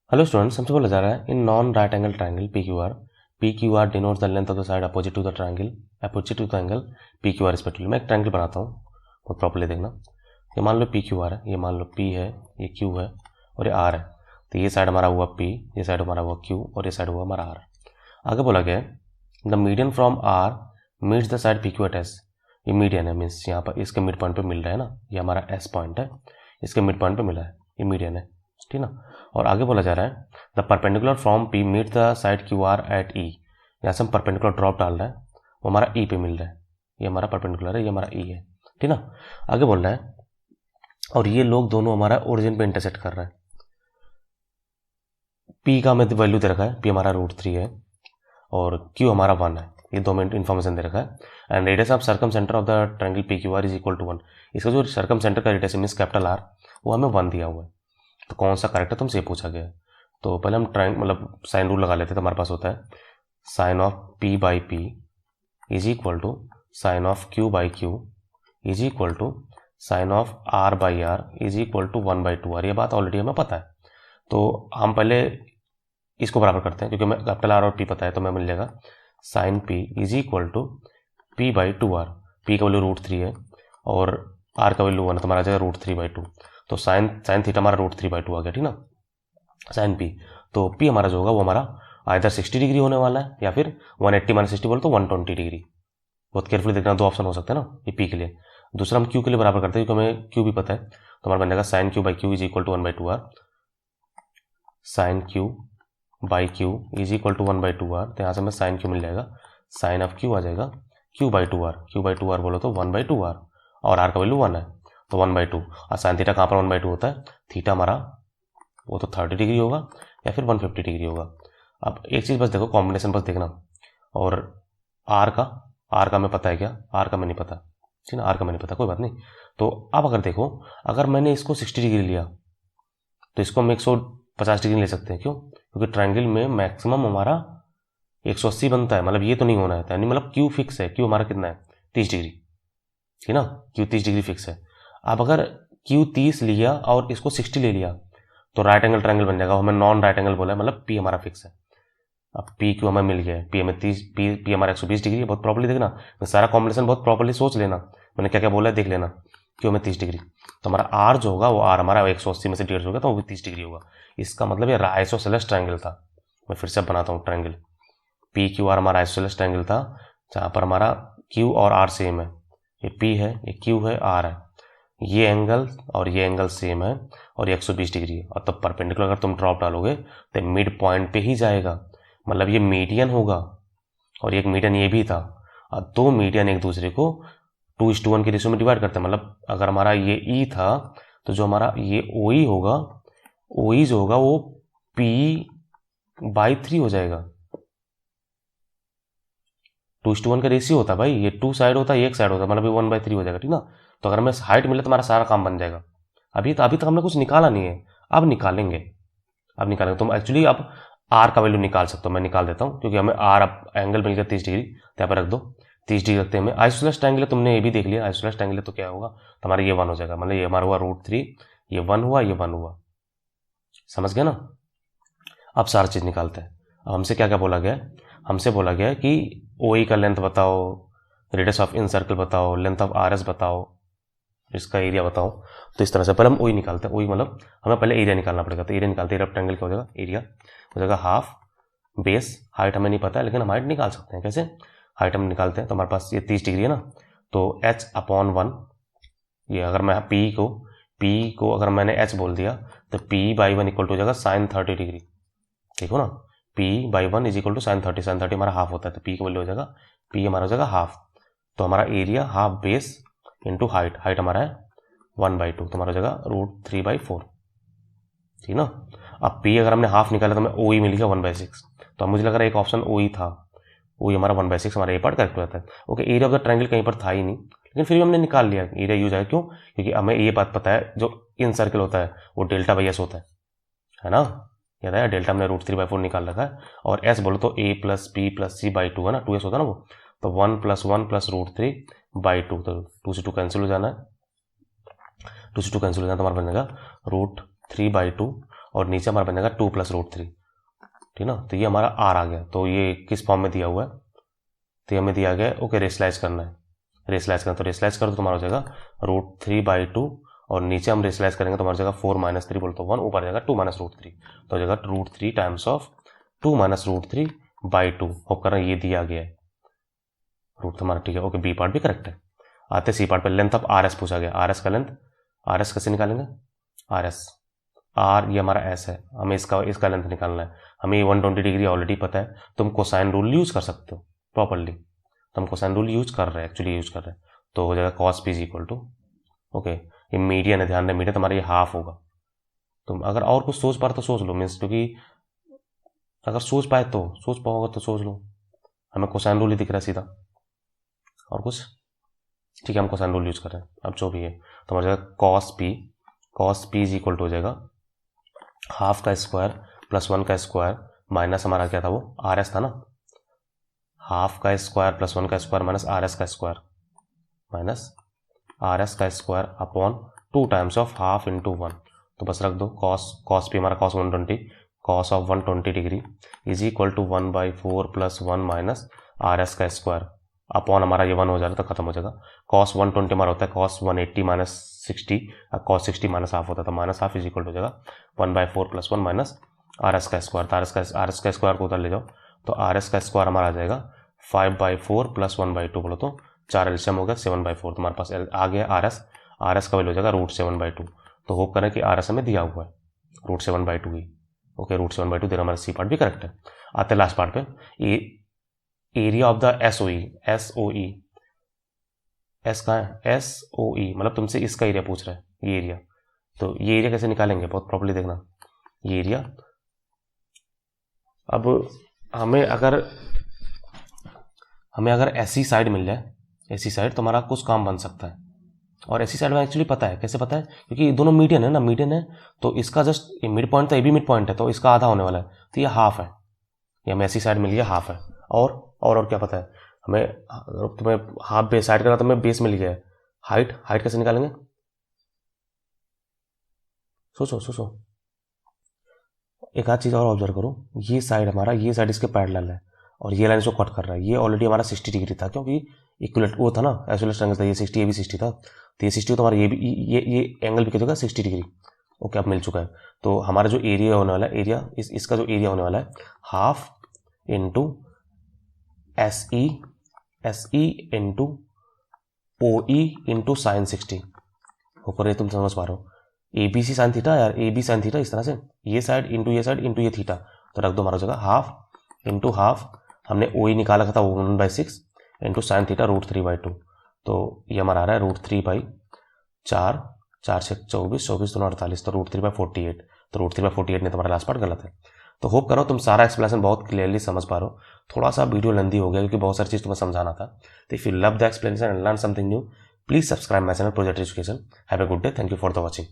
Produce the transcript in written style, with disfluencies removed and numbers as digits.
Hello students, हमसे बोला जा रहा है in non right angle triangle P Q R denotes the length of the side opposite to the triangle P Q R respectively. मैं एक triangle बनाता हूँ, बहुत प्रॉपर्ली देखना। ये मान लो पी क्यू आर है, ये मान लो पी है, ये क्यू है और ये आर है। तो ये साइड हमारा हुआ पी, ये साइड हमारा हुआ क्यू और ये साइड हुआ हमारा आर। आगे बोला गया है the median from R meets the side P Q at S. ये मीडियन है, मीन्स यहाँ पर इसके मिड पॉइंट पे मिल रहा है ना, ये हमारा एस पॉइंट है, इसके मिड पॉइंट पे मिला है, ये मीडियन है, ठीक ना। और आगे बोला जा रहा है the perpendicular from P meet the side Q R at E. यहाँ से हम परपेंडिकुलर ड्रॉप डाल रहे हैं, वो हमारा ई पे मिल रहा है, ये हमारा परपेंडिकुलर है, ये हमारा ई है, ठीक ना। आगे बोल रहा है और ये लोग दोनों हमारा ओरिजिन पे इंटरसेक्ट कर रहे हैं। पी का हमें वैल्यू दे रखा है, पी हमारा √3 है और क्यू हमारा 1 है, ये 2 मिनट इन्फॉर्मेशन दे रखा है। And radius of circumcentre of the triangle P Q R is equal to 1। इसका जो सर्कम सेंटर का रेडियस मीन्स कैपिटल आर, वो हमें 1 दिया हुआ है। तो कौन सा करेक्ट है तुमसे ये पूछा गया है। तो पहले हम मतलब साइन रूल लगा लेते हैं। तो हमारे पास होता है sine of P by P is equal to sine of Q by Q is equal to sine of R by R is equal to 1/2 R. ये बात ऑलरेडी हमें पता है, तो हम पहले इसको बराबर करते हैं, क्योंकि हमें कैपिटल आर और पी पता है। तो हमें मिल जाएगा sine P is equal to P by 2 R. पी का वैल्यू √3 है और आर का वैल्यू 1 है, तो हमारा आ जाएगा √3/2। तो साइन थीटा हमारा √3/2 आ गया, ठीक ना, साइन पी। तो पी हमारा जो होगा वो हमारा आइदर 60 डिग्री होने वाला है या फिर 180 - 60 बोले तो 120 डिग्री। बहुत केयरफुली देखना, 2 ऑप्शन हो सकते हैं ना ये पी के लिए। दूसरा हम क्यू के लिए बराबर करते हैं, क्योंकि हमें क्यू भी पता है। तो हमारा बन जाएगा sine Q by Q is equal to 1/2 R. Sine Q by Q is equal to 1/2 R. तो यहाँ से हमें साइन क्यू मिल जाएगा, साइन ऑफ क्यू आ जाएगा क्यू/2 आर। क्यू/2 आर बोलो तो 1/2 आर और आर का वैल्यू 1 है, तो 1/2। और साइन थीटा कहाँ पर 1/2 होता है, थीटा हमारा वो तो 30 डिग्री होगा या फिर 150 डिग्री होगा। अब एक चीज़ बस देखो, कॉम्बिनेशन बस देखना। और आर का हमें पता है क्या, आर का मैं नहीं पता, ठीक ना, आर का मैं नहीं पता, कोई बात नहीं। तो अब अगर देखो, अगर मैंने इसको 60 डिग्री लिया तो इसको हम 150 डिग्री ले सकते हैं। क्यों? क्योंकि ट्रायंगल में मैक्सिमम हमारा 180 बनता है, मतलब ये तो नहीं होना है, यानी मतलब क्यू फिक्स है। क्यू हमारा कितना है, 30 डिग्री, ठीक ना, क्यू 30 डिग्री फिक्स है। अब अगर क्यू 30 लिया और इसको 60 ले लिया तो राइट एंगल ट्रायंगल बन जाएगा। हमें नॉन राइट एंगल बोला है, मतलब पी हमारा फिक्स है। अब पी क्यू हमें मिल गया है, पी हमें 30, पी हमारा 120 डिग्री है। बहुत प्रॉपर्ली देखना, सारा कॉम्बिनेशन बहुत प्रॉपर्ली सोच लेना, मैंने क्या क्या बोला है देख लेना। क्यू हमें 30 डिग्री, तो हमारा आर जो होगा वो आर हमारा 180 में से 150 होगा, तो वो भी 30 डिग्री होगा। इसका मतलब ये आइसोसेलेस ट्रायंगल था। मैं फिर से बनाता हूँ ट्रायंगल, पी क्यू आर हमारा आइसोसेलेस ट्रायंगल था, जहाँ पर हमारा क्यू और आर सेम है। ये पी है, ये क्यू है, आर है, ये एंगल और ये एंगल सेम है और ये 120 डिग्री है। और तब परपेंडिकुलर अगर तुम ड्रॉप डालोगे तो मिड पॉइंट पे ही जाएगा, मतलब ये मीडियन होगा। और एक मीडियन ये भी था। और 2 मीडियन एक दूसरे को 2:1 के रेशियो में डिवाइड करते हैं। मतलब अगर हमारा ये ई था तो जो हमारा ये ओ ई होगा, ओ ई जो होगा वो P/3 हो जाएगा। 2:1 का रेशियो होता है भाई, ये 2 साइड होता है, एक साइड होता है, मतलब ये 1/3 हो जाएगा, ठीक ना। तो अगर हमें हाइट मिले तो हमारा सारा काम बन जाएगा। अभी तक हमने कुछ निकाला नहीं है, अब निकालेंगे। तुम एक्चुअली अब आर का वैल्यू निकाल सकते हो, मैं निकाल देता हूँ, क्योंकि हमें आर अब एंगल मिल गया 30 डिग्री, तो यहाँ पर रख दो 30 डिग्री रखते हैं। हमें आइसोसेलेस ट्रायंगल तुमने ये भी देख लिया, आइसोसेलेस ट्रायंगल तो क्या होगा, तो हमारा ये 1 हो जाएगा, मतलब ये हमारा हुआ √3, ये 1 हुआ, ये 1 हुआ, समझ गया ना। अब सारा चीज़ निकालते हैं। अब हमसे क्या क्या बोला गया है, हमसे बोला गया है कि ओ ई का लेंथ बताओ, रेडियस ऑफ इन सर्कल बताओ, लेंथ ऑफ आर एस बताओ, इसका एरिया बताओ। तो इस तरह से पहले हम ओई निकालते हैं। ओई मतलब हमें पहले एरिया निकालना पड़ेगा। तो एरिया निकालते हैं, रेक्टेंगल क्या हो जाएगा, एरिया हो जाएगा हाफ बेस। हाइट हमें नहीं पता है, लेकिन हम हाइट निकाल सकते हैं। कैसे हाइट हम निकालते हैं, तो हमारे पास ये 30 डिग्री है ना, तो h/1, ये अगर मैं p को अगर मैंने h बोल दिया तो p/1 इक्वल टू हो जाएगा साइन 30 डिग्री, ठीक हो ना। p/1 is equal to sine 30, sine 30 हमारा हाफ होता है, तो p का वैल्यू हो जाएगा, p हमारा हो जाएगा हाफ। तो हमारा area half base into height, height हमारा है 1/2, तो हमारा हो जाएगा √3/4, ठीक ना। अब p अगर हमने हाफ निकाला तो हमें ओ ई मिल गया 1/6। तो अब मुझे लग रहा है एक ऑप्शन ओ ई था, ओ ई हमारा 1/6, हमारा ये पार्ट करेक्ट हो जाता है। Okay, area of the triangle कहीं पर था ही नहीं, लेकिन फिर भी हमने निकाल लिया एरिया यूज है। क्यों? क्योंकि हमें ये बात पता है जो इन सर्कल होता है वो डेल्टा/s होता है ना, याद है, डेल्टा हमने √3/4 निकाल रखा है। और s बोलो तो a + b + c/2 है ना, 2s होता है ना वो, तो 1 + 1 + √3/2, तो 2 से 2 कैंसिल हो जाना है, 2 से 2 कैंसिल हो जाना, तो हमारा बनेगा √3/2। और नीचे हमारा बन जाएगा 2 + √3, ठीक ना। तो ये हमारा आर आ गया। तो ये किस फॉर्म में दिया हुआ है, तो हमें दिया गया ओके रेशलाइज करना है, रेशलाइज करना। तो रेशलाइज करो तो तुम्हारा हो जाएगा √3/2 और नीचे हम रेशलाइज करेंगे तो हमारा जाएगा 4 - 3 बोल तो 1, ऊपर जाएगा 2 - √3, तो हो जाएगा √3 टाइम्स ऑफ 2 - √3/2। होप कर रहा है ये दिया गया है रूट हमारा, ठीक है। ओके बी पार्ट भी करेक्ट है। आते सी पार्ट पे लेंथ ऑफ आर एस पूछा गया। आर एस का लेंथ, आर एस कैसे निकालेंगे, आर एस आर ये हमारा एस है, हमें इसका लेंथ निकालना है। हमें 120 डिग्री ऑलरेडी पता है, तुम कोसाइन रूल यूज कर सकते हो प्रॉपरली, तो हम कोसाइन रूल यूज कर रहे हैं, एक्चुअली यूज कर रहे हैं। तो हो जाएगा cos p = ओके ये मीडियन है, ध्यान दें मीडियन तुम्हारा ये हाफ होगा। तुम अगर और कुछ सोच पा तो सोच लो, मीन्स क्योंकि अगर सोच पाए तो सोच पाओगे तो सोच लो, हमें कोसाइन रूल ही दिख रहा है सीधा और कुछ, ठीक है हम कोसाइन रूल यूज कर रहे हैं। अब जो भी है तो हमारा जाएगा cos p = हो जाएगा हाफ का स्क्वायर प्लस 1 का स्क्वायर माइनस हमारा क्या था वो आर एस था ना, हाफ का स्क्वायर प्लस 1 का स्क्वायर माइनस आर एस का स्क्वायर माइनस आर एस का square upon 2 times of half into 1। तो बस रख दो cos p हमारा cos 120 cos of 120 degree is equal to 1/4 + 1 minus R S का स्क्वायर अपॉन हमारा ये 1 हो जाएगा तो खत्म हो जाएगा। cos 120 हमारा होता है cos 180 - 60, cos 60 माइनस हाफ होता है, तो माइनस हाफ इज इक्वल हो जाएगा 1/4 + 1 माइनस आर एस का स्क्वायर। तो आर एस का स्क्वायर को उधर ले जाओ तो आर एस का स्क्वायर हमारा आ जाएगा 5/4 + 1/2 बोलो तो 4 एलसीएम हो गया 7/4। तुम्हारे पास आ गया आर एस का वैल्यू हो जाएगा √7/2। तो होप करें कि आर एस हमें दिया हुआ है √7/2 ही, ओके √7/2 देना, हमारा सी पार्ट भी करेक्ट है। आते लास्ट पार्ट पे, area of the SOE S कहाँ है, एसओई मतलब तुमसे इसका एरिया पूछ रहा है, ये एरिया। तो ये एरिया कैसे निकालेंगे बहुत प्रॉपर्ली देखना, ये एरिया अब हमें अगर ऐसी साइड मिल जाए, ऐसी साइड तो हमारा कुछ काम बन सकता है। और ऐसी साइड में एक्चुअली पता है कैसे पता है, क्योंकि दोनों मीडियन है ना, मीडियन है तो इसका जस्ट मिड पॉइंट, तो ये भी मिड पॉइंट है तो इसका आधा होने वाला है, तो ये हाफ है, ये हमें ऐसी साइड मिल गया हाफ है। और क्या पता है हमें, तुम्हें हाफ बेस साइड करना तो हमें बेस मिल गया है। हाइट कैसे निकालेंगे, सोचो एक आध चीज़ और ऑब्जर्व करो, ये साइड हमारा, ये साइड इसके पैरेलल है और ये लाइन इसको कट कर रहा है। ये ऑलरेडी हमारा 60 डिग्री था क्योंकि इक्विलेट वो था ना, आइसोलेट एंगल था, ये 60 ये भी 60 था, तो ये 60 तो हमारा ये भी ये एंगल भी कितना 60 डिग्री। ओके अब मिल चुका है। तो हमारा जो एरिया होने वाला है, एरिया इसका जो एरिया होने वाला है हाफ इंटू एसई इंटू ओई इंटू साइन 60। होकर ये तुम समझ पा रहे हो, ABC साइन थीटा यार, AB साइन थीटा इस तरह से, ये साइड इंटू ये थीटा, तो रख दो हमारा जगह हाफ इंटू हाफ, हमने OE निकाला था 1/6 इंटू साइन थीटा √3/2। तो ये हमारा आ रहा है √3/4, 4 से 24 2 48, तो √3/48, तो √3/48 नहीं, तुम्हारा लास्ट पार्ट गलत है। तो होप करो तुम सारा एक्सप्लेनेशन बहुत क्लियरली समझ पा रहे हो। थोड़ा सा वीडियो लेंदी हो गया क्योंकि बहुत सारी चीज़ तुम्हें समझाना था। तो if you love the explanation and learn something new, please subscribe my channel project education. Have a good day, thank you for the watching.